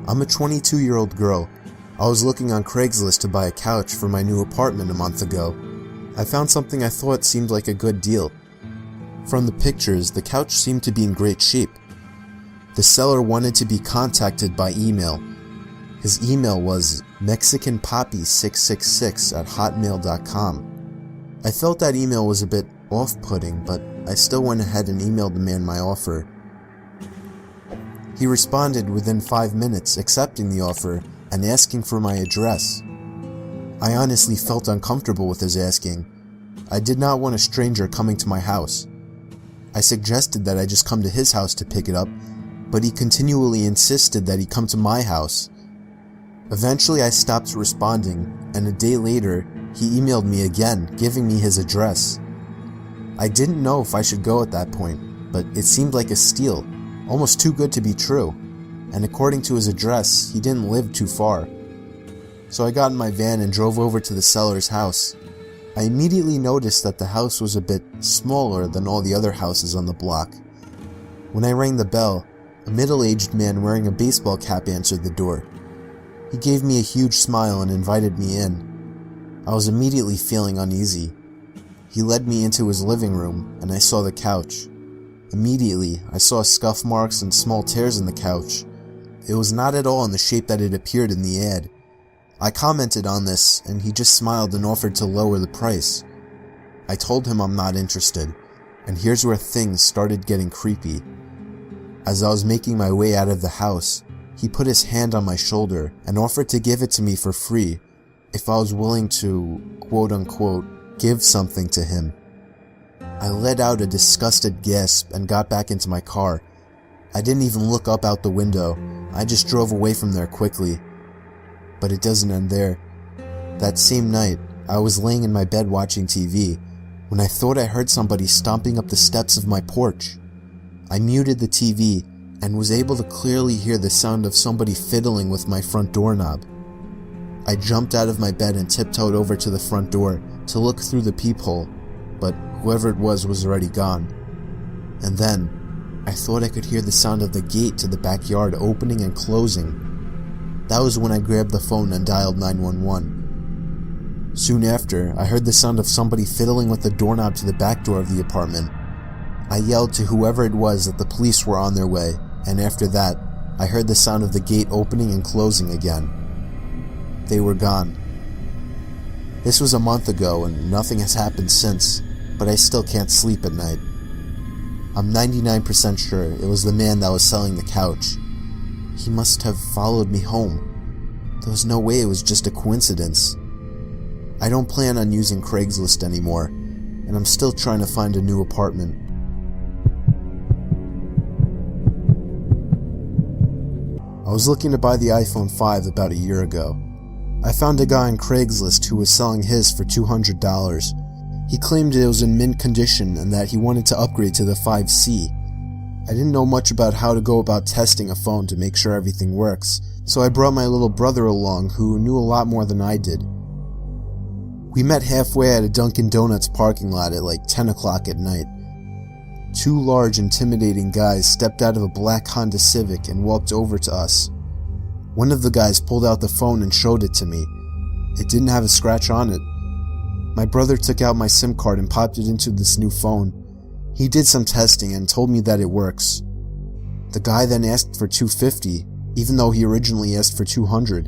I'm a 22-year-old girl. I was looking on Craigslist to buy a couch for my new apartment a month ago. I found something I thought seemed like a good deal. From the pictures, the couch seemed to be in great shape. The seller wanted to be contacted by email. His email was mexicanpoppy666@hotmail.com. I felt that email was a bit off-putting, but I still went ahead and emailed the man my offer. He responded within 5 minutes, accepting the offer and asking for my address. I honestly felt uncomfortable with his asking. I did not want a stranger coming to my house. I suggested that I just come to his house to pick it up, but he continually insisted that he come to my house. Eventually I stopped responding, and a day later, he emailed me again, giving me his address. I didn't know if I should go at that point, but it seemed like a steal, almost too good to be true, and according to his address, he didn't live too far. So I got in my van and drove over to the seller's house. I immediately noticed that the house was a bit smaller than all the other houses on the block. When I rang the bell, a middle-aged man wearing a baseball cap answered the door. He gave me a huge smile and invited me in. I was immediately feeling uneasy. He led me into his living room, and I saw the couch. Immediately, I saw scuff marks and small tears in the couch. It was not at all in the shape that it appeared in the ad. I commented on this, and he just smiled and offered to lower the price. I told him I'm not interested, and here's where things started getting creepy. As I was making my way out of the house, he put his hand on my shoulder and offered to give it to me for free if I was willing to, quote-unquote, give something to him. I let out a disgusted gasp and got back into my car. I didn't even look up out the window. I just drove away from there quickly. But it doesn't end there. That same night, I was laying in my bed watching TV when I thought I heard somebody stomping up the steps of my porch. I muted the TV and was able to clearly hear the sound of somebody fiddling with my front doorknob. I jumped out of my bed and tiptoed over to the front door to look through the peephole, but whoever it was already gone. And then, I thought I could hear the sound of the gate to the backyard opening and closing. That was when I grabbed the phone and dialed 911. Soon after, I heard the sound of somebody fiddling with the doorknob to the back door of the apartment. I yelled to whoever it was that the police were on their way, and after that, I heard the sound of the gate opening and closing again. They were gone. This was a month ago and nothing has happened since, but I still can't sleep at night. I'm 99% sure it was the man that was selling the couch. He must have followed me home. There was no way it was just a coincidence. I don't plan on using Craigslist anymore, and I'm still trying to find a new apartment. I was looking to buy the iPhone 5 about a year ago. I found a guy on Craigslist who was selling his for $200. He claimed it was in mint condition and that he wanted to upgrade to the 5C. I didn't know much about how to go about testing a phone to make sure everything works, so I brought my little brother along who knew a lot more than I did. We met halfway at a Dunkin' Donuts parking lot at like 10 o'clock at night. Two large, intimidating guys stepped out of a black Honda Civic and walked over to us. One of the guys pulled out the phone and showed it to me. It didn't have a scratch on it. My brother took out my SIM card and popped it into this new phone. He did some testing and told me that it works. The guy then asked for $250, even though he originally asked for $200.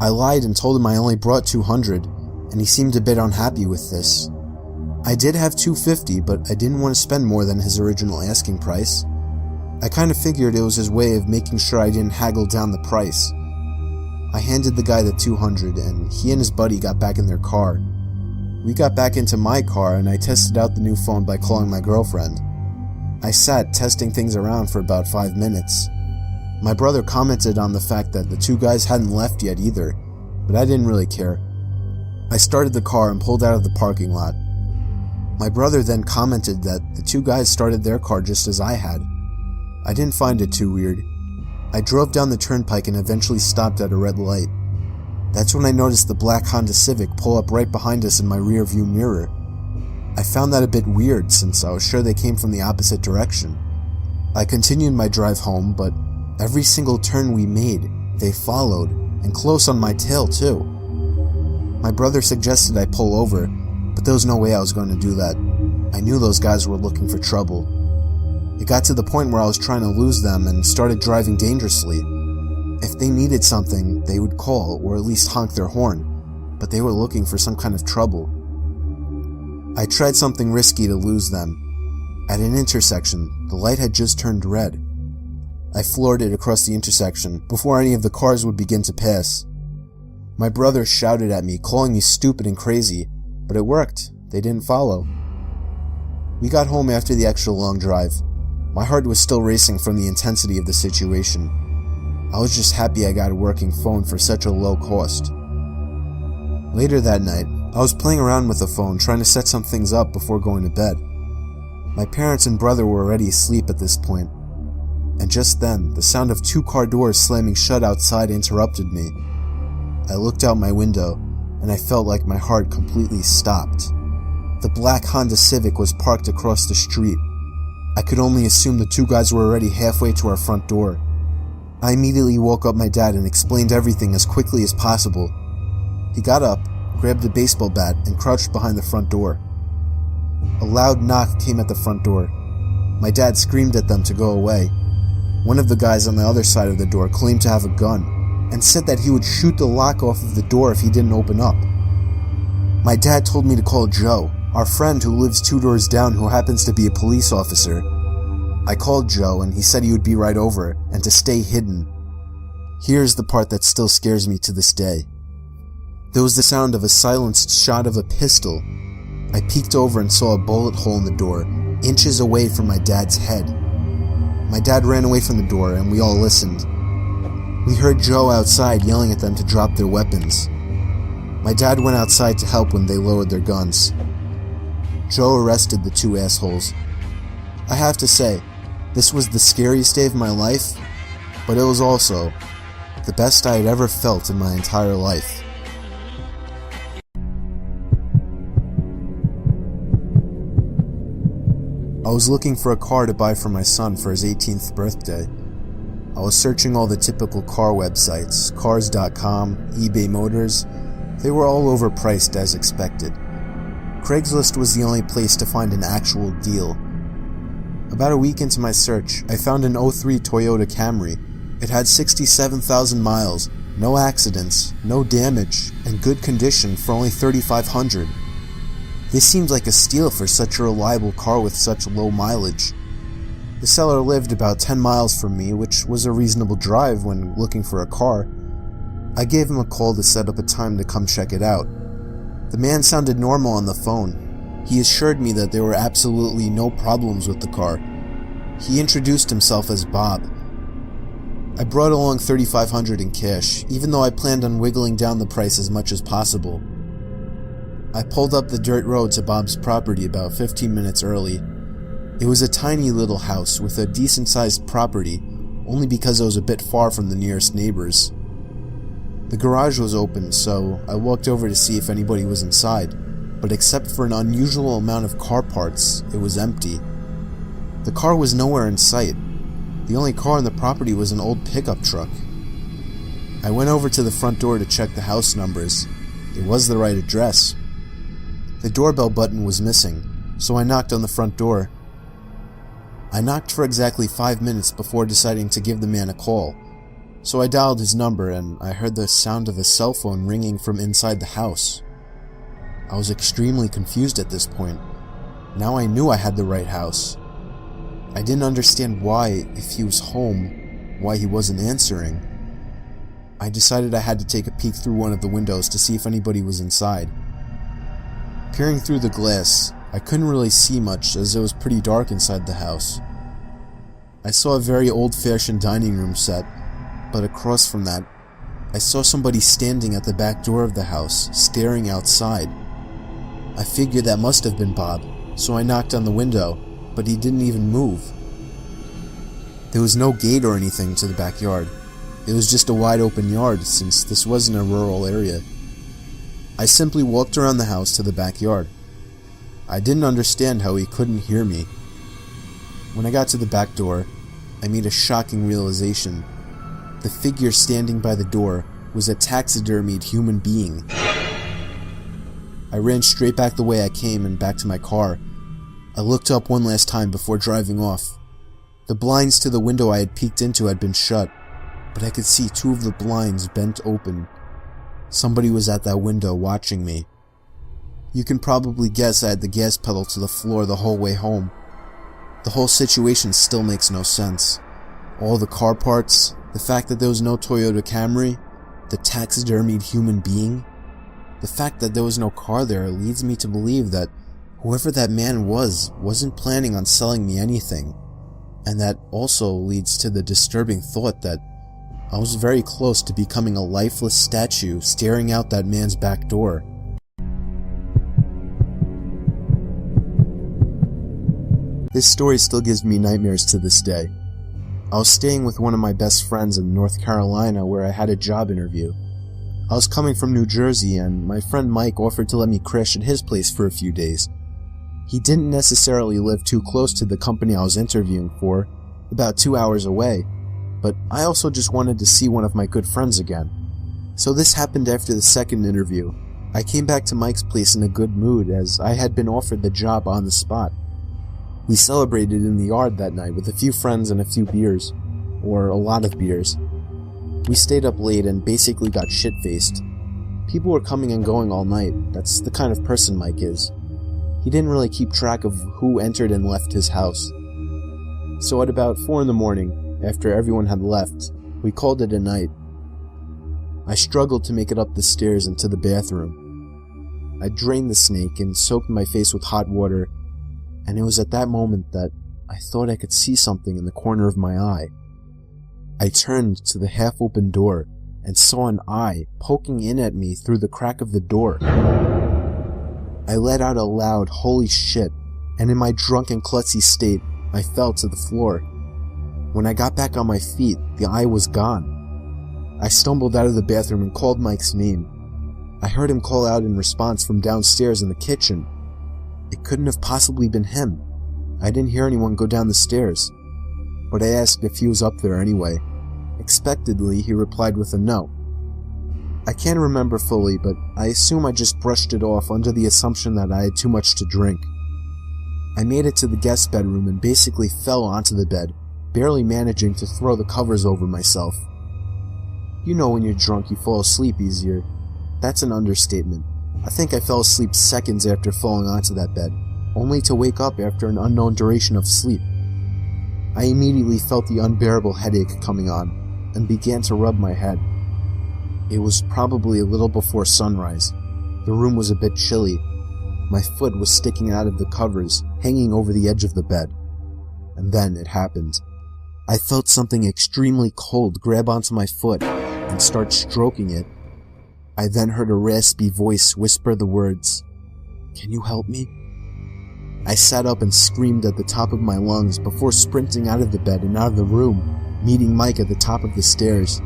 I lied and told him I only brought $200, and he seemed a bit unhappy with this. I did have $250, but I didn't want to spend more than his original asking price. I kind of figured it was his way of making sure I didn't haggle down the price. I handed the guy the $200, and he and his buddy got back in their car. We got back into my car, and I tested out the new phone by calling my girlfriend. I sat testing things around for about 5 minutes. My brother commented on the fact that the two guys hadn't left yet either, but I didn't really care. I started the car and pulled out of the parking lot. My brother then commented that the two guys started their car just as I had. I didn't find it too weird. I drove down the turnpike and eventually stopped at a red light. That's when I noticed the black Honda Civic pull up right behind us in my rear view mirror. I found that a bit weird since I was sure they came from the opposite direction. I continued my drive home, but Every single turn we made, they followed, and close on my tail too. My brother suggested I pull over, but there was no way I was going to do that. I knew those guys were looking for trouble. It got to the point where I was trying to lose them and started driving dangerously. If they needed something, they would call or at least honk their horn, but they were looking for some kind of trouble. I tried something risky to lose them. At an intersection, the light had just turned red. I floored it across the intersection before any of the cars would begin to pass. My brother shouted at me, calling me stupid and crazy, but it worked. They didn't follow. We got home after the extra long drive. My heart was still racing from the intensity of the situation. I was just happy I got a working phone for such a low cost. Later that night, I was playing around with the phone trying to set some things up before going to bed. My parents and brother were already asleep at this point, and just then, the sound of 2 car doors slamming shut outside interrupted me. I looked out my window, and I felt like my heart completely stopped. The black Honda Civic was parked across the street. I could only assume the 2 guys were already halfway to our front door. I immediately woke up my dad and explained everything as quickly as possible. He got up, grabbed a baseball bat, and crouched behind the front door. A loud knock came at the front door. My dad screamed at them to go away. One of the guys on the other side of the door claimed to have a gun, and said that he would shoot the lock off of the door if he didn't open up. My dad told me to call Joe, our friend who lives 2 doors down who happens to be a police officer. I called Joe and he said he would be right over and to stay hidden. Here's the part that still scares me to this day. There was the sound of a silenced shot of a pistol. I peeked over and saw a bullet hole in the door, inches away from my dad's head. My dad ran away from the door and we all listened. We heard Joe outside yelling at them to drop their weapons. My dad went outside to help when they lowered their guns. Joe arrested the 2 assholes. I have to say, this was the scariest day of my life, but it was also the best I had ever felt in my entire life. I was looking for a car to buy for my son for his 18th birthday. I was searching all the typical car websites, cars.com, eBay Motors. They were all overpriced as expected. Craigslist was the only place to find an actual deal. About a week into my search, I found an 03 Toyota Camry. It had 67,000 miles, no accidents, no damage, and good condition for only $3,500. This seemed like a steal for such a reliable car with such low mileage. The seller lived about 10 miles from me, which was a reasonable drive when looking for a car. I gave him a call to set up a time to come check it out. The man sounded normal on the phone. He assured me that there were absolutely no problems with the car. He introduced himself as Bob. I brought along $3,500 in cash, even though I planned on wiggling down the price as much as possible. I pulled up the dirt road to Bob's property about 15 minutes early. It was a tiny little house with a decent-sized property, only because it was a bit far from the nearest neighbors. The garage was open, so I walked over to see if anybody was inside, but except for an unusual amount of car parts, it was empty. The car was nowhere in sight. The only car on the property was an old pickup truck. I went over to the front door to check the house numbers. It was the right address. The doorbell button was missing, so I knocked on the front door. I knocked for exactly 5 minutes before deciding to give the man a call. So I dialed his number and I heard the sound of a cell phone ringing from inside the house. I was extremely confused at this point. Now I knew I had the right house. I didn't understand why, if he was home, why he wasn't answering. I decided I had to take a peek through one of the windows to see if anybody was inside. Peering through the glass, I couldn't really see much as it was pretty dark inside the house. I saw a very old-fashioned dining room set, but across from that, I saw somebody standing at the back door of the house, staring outside. I figured that must have been Bob, so I knocked on the window, but he didn't even move. There was no gate or anything to the backyard. It was just a wide open yard since this wasn't a rural area. I simply walked around the house to the backyard. I didn't understand how he couldn't hear me. When I got to the back door, I made a shocking realization. The figure standing by the door was a taxidermied human being. I ran straight back the way I came and back to my car. I looked up one last time before driving off. The blinds to the window I had peeked into had been shut, but I could see 2 of the blinds bent open. Somebody was at that window watching me. You can probably guess I had the gas pedal to the floor the whole way home. The whole situation still makes no sense. All the car parts, the fact that there was no Toyota Camry, the taxidermied human being. The fact that there was no car there leads me to believe that whoever that man wasn't planning on selling me anything. And that also leads to the disturbing thought that I was very close to becoming a lifeless statue staring out that man's back door. This story still gives me nightmares to this day. I was staying with one of my best friends in North Carolina where I had a job interview. I was coming from New Jersey and my friend Mike offered to let me crash at his place for a few days. He didn't necessarily live too close to the company I was interviewing for, about 2 hours away, but I also just wanted to see one of my good friends again. So this happened after the second interview. I came back to Mike's place in a good mood as I had been offered the job on the spot. We celebrated in the yard that night with a few friends and a few beers, or a lot of beers. We stayed up late and basically got shit-faced. People were coming and going all night. That's the kind of person Mike is. He didn't really keep track of who entered and left his house. So at about 4 in the morning, after everyone had left, we called it a night. I struggled to make it up the stairs and to the bathroom. I drained the snake and soaked my face with hot water, and it was at that moment that I thought I could see something in the corner of my eye. I turned to the half-open door and saw an eye poking in at me through the crack of the door. I let out a loud, holy shit, and in my drunken, klutzy state, I fell to the floor. When I got back on my feet, the eye was gone. I stumbled out of the bathroom and called Mike's name. I heard him call out in response from downstairs in the kitchen. It couldn't have possibly been him. I didn't hear anyone go down the stairs. But I asked if he was up there anyway. Expectedly, he replied with a no. I can't remember fully, but I assume I just brushed it off under the assumption that I had too much to drink. I made it to the guest bedroom and basically fell onto the bed, barely managing to throw the covers over myself. You know when you're drunk you fall asleep easier. That's an understatement. I think I fell asleep seconds after falling onto that bed, only to wake up after an unknown duration of sleep. I immediately felt the unbearable headache coming on, and began to rub my head. It was probably a little before sunrise. The room was a bit chilly. My foot was sticking out of the covers, hanging over the edge of the bed. And then it happened. I felt something extremely cold grab onto my foot and start stroking it. I then heard a raspy voice whisper the words, "Can you help me?" I sat up and screamed at the top of my lungs before sprinting out of the bed and out of the room, meeting Mike at the top of the stairs.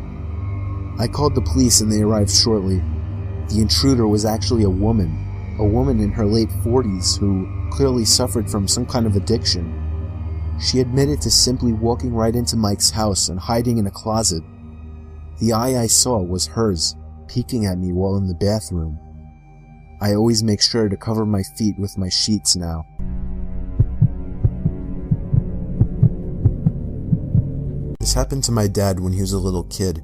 I called the police and they arrived shortly. The intruder was actually a woman in her late 40s who clearly suffered from some kind of addiction. She admitted to simply walking right into Mike's house and hiding in a closet. The eye I saw was hers, peeking at me while in the bathroom. I always make sure to cover my feet with my sheets now. This happened to my dad when he was a little kid.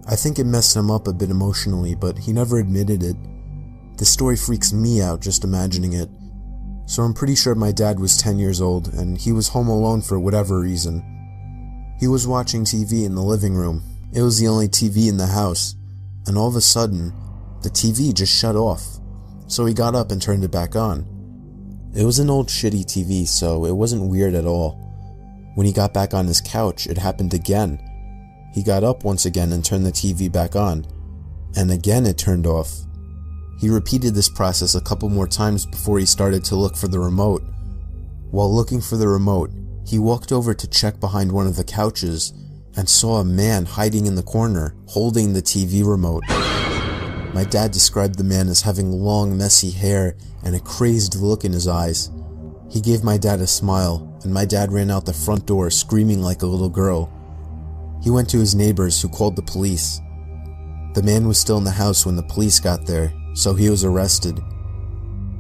I think it messed him up a bit emotionally, but he never admitted it. This story freaks me out just imagining it. So I'm pretty sure my dad was 10 years old, and he was home alone for whatever reason. He was watching TV in the living room. It was the only TV in the house, and all of a sudden, the TV just shut off. So he got up and turned it back on. It was an old shitty TV, so it wasn't weird at all. When he got back on his couch, it happened again. He got up once again and turned the TV back on, and again it turned off. He repeated this process a couple more times before he started to look for the remote. While looking for the remote, he walked over to check behind one of the couches and saw a man hiding in the corner, holding the TV remote. My dad described the man as having long, messy hair and a crazed look in his eyes. He gave my dad a smile, and my dad ran out the front door screaming like a little girl. He went to his neighbors, who called the police. The man was still in the house when the police got there, so he was arrested.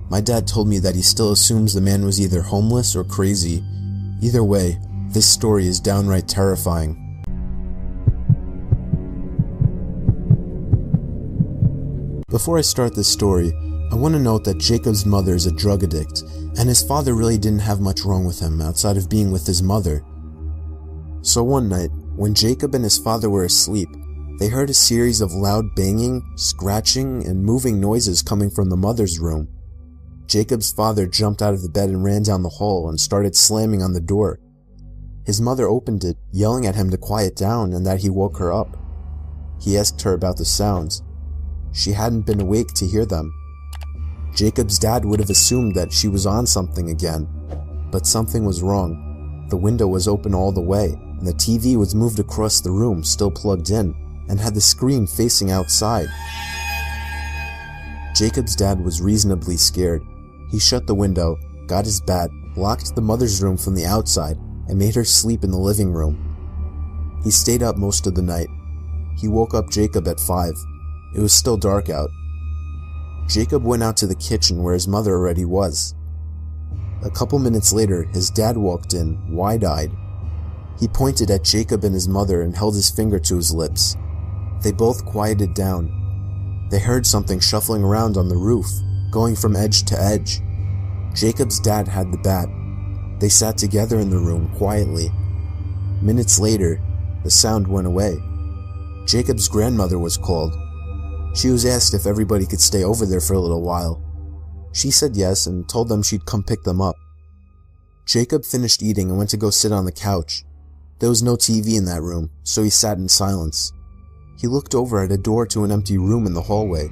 My dad told me that he still assumes the man was either homeless or crazy. Either way, this story is downright terrifying. Before I start this story, I want to note that Jacob's mother is a drug addict, and his father really didn't have much wrong with him outside of being with his mother. So one night, when Jacob and his father were asleep, they heard a series of loud banging, scratching, and moving noises coming from the mother's room. Jacob's father jumped out of the bed and ran down the hall and started slamming on the door. His mother opened it, yelling at him to quiet down and that he woke her up. He asked her about the sounds. She hadn't been awake to hear them. Jacob's dad would have assumed that she was on something again, but something was wrong. The window was open all the way, and the TV was moved across the room, still plugged in, and had the screen facing outside. Jacob's dad was reasonably scared. He shut the window, got his bat, locked the mother's room from the outside, and made her sleep in the living room. He stayed up most of the night. He woke up Jacob at 5. It was still dark out. Jacob went out to the kitchen where his mother already was. A couple minutes later, his dad walked in, wide-eyed. He pointed at Jacob and his mother and held his finger to his lips. They both quieted down. They heard something shuffling around on the roof, going from edge to edge. Jacob's dad had the bat. They sat together in the room, quietly. Minutes later, the sound went away. Jacob's grandmother was called. She was asked if everybody could stay over there for a little while. She said yes and told them she'd come pick them up. Jacob finished eating and went to go sit on the couch. There was no TV in that room, so he sat in silence. He looked over at a door to an empty room in the hallway.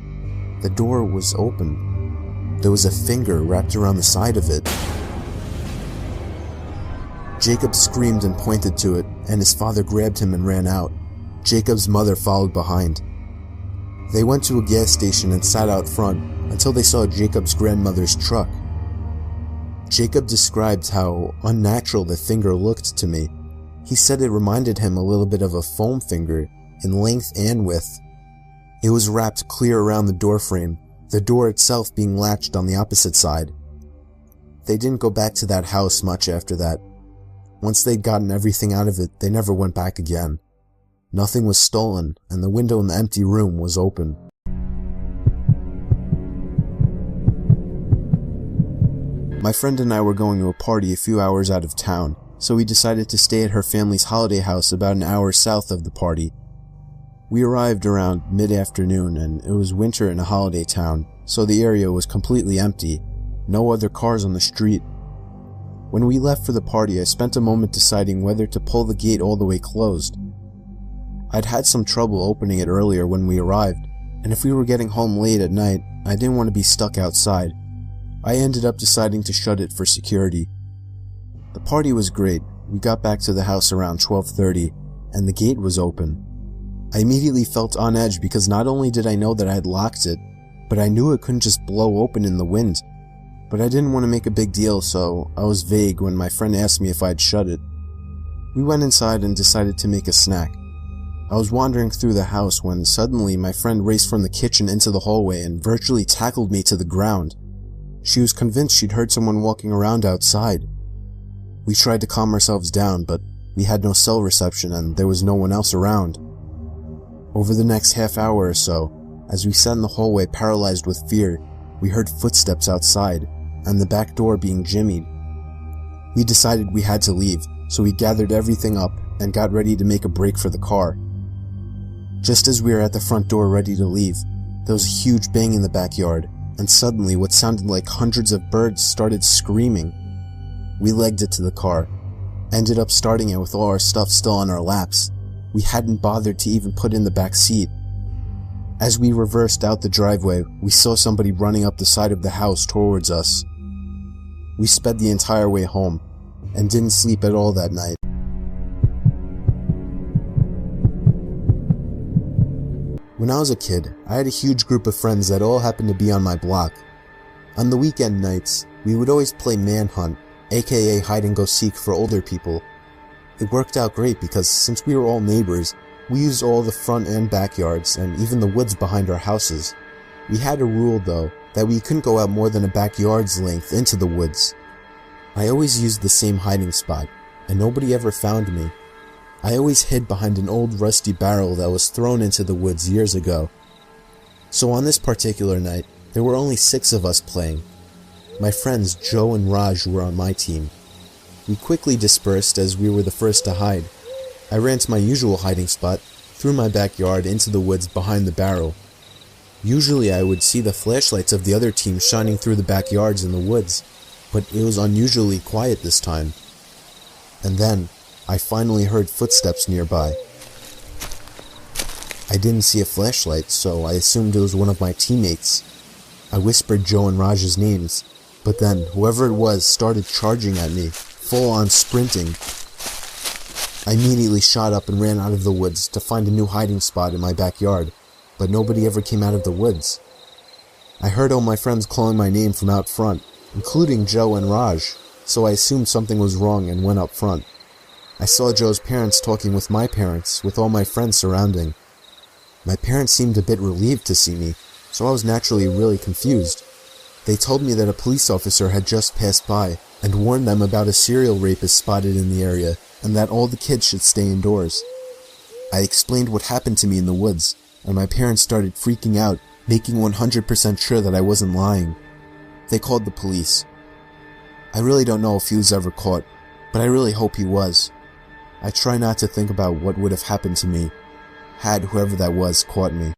The door was open. There was a finger wrapped around the side of it. Jacob screamed and pointed to it, and his father grabbed him and ran out. Jacob's mother followed behind. They went to a gas station and sat out front until they saw Jacob's grandmother's truck. Jacob described how unnatural the finger looked to me. He said it reminded him a little bit of a foam finger in length and width. It was wrapped clear around the door frame, the door itself being latched on the opposite side. They didn't go back to that house much after that. Once they'd gotten everything out of it, they never went back again. Nothing was stolen, and the window in the empty room was open. My friend and I were going to a party a few hours out of town, so we decided to stay at her family's holiday house about an hour south of the party. We arrived around mid-afternoon, and it was winter in a holiday town, so the area was completely empty. No other cars on the street. When we left for the party, I spent a moment deciding whether to pull the gate all the way closed. I'd had some trouble opening it earlier when we arrived, and if we were getting home late at night, I didn't want to be stuck outside. I ended up deciding to shut it for security. The party was great. We got back to the house around 12:30, and the gate was open. I immediately felt on edge because not only did I know that I had locked it, but I knew it couldn't just blow open in the wind. But I didn't want to make a big deal, so I was vague when my friend asked me if I'd shut it. We went inside and decided to make a snack. I was wandering through the house when suddenly my friend raced from the kitchen into the hallway and virtually tackled me to the ground. She was convinced she'd heard someone walking around outside. We tried to calm ourselves down, but we had no cell reception and there was no one else around. Over the next half hour or so, as we sat in the hallway paralyzed with fear, we heard footsteps outside and the back door being jimmied. We decided we had to leave, so we gathered everything up and got ready to make a break for the car. Just as we were at the front door ready to leave, there was a huge bang in the backyard, and suddenly what sounded like hundreds of birds started screaming. We legged it to the car, ended up starting it with all our stuff still on our laps. We hadn't bothered to even put in the back seat. As we reversed out the driveway, we saw somebody running up the side of the house towards us. We sped the entire way home, and didn't sleep at all that night. When I was a kid, I had a huge group of friends that all happened to be on my block. On the weekend nights, we would always play manhunt, aka hide and go seek for older people. It worked out great because since we were all neighbors, we used all the front and backyards and even the woods behind our houses. We had a rule though, that we couldn't go out more than a backyard's length into the woods. I always used the same hiding spot, and nobody ever found me. I always hid behind an old rusty barrel that was thrown into the woods years ago. So on this particular night, there were only 6 of us playing. My friends Joe and Raj were on my team. We quickly dispersed as we were the first to hide. I ran to my usual hiding spot, through my backyard into the woods behind the barrel. Usually I would see the flashlights of the other team shining through the backyards in the woods, but it was unusually quiet this time. And then, I finally heard footsteps nearby. I didn't see a flashlight, so I assumed it was one of my teammates. I whispered Joe and Raj's names, but then whoever it was started charging at me, full on sprinting. I immediately shot up and ran out of the woods to find a new hiding spot in my backyard, but nobody ever came out of the woods. I heard all my friends calling my name from out front, including Joe and Raj, so I assumed something was wrong and went up front. I saw Joe's parents talking with my parents, with all my friends surrounding. My parents seemed a bit relieved to see me, so I was naturally really confused. They told me that a police officer had just passed by and warned them about a serial rapist spotted in the area and that all the kids should stay indoors. I explained what happened to me in the woods, and my parents started freaking out, making 100% sure that I wasn't lying. They called the police. I really don't know if he was ever caught, but I really hope he was. I try not to think about what would have happened to me had whoever that was caught me.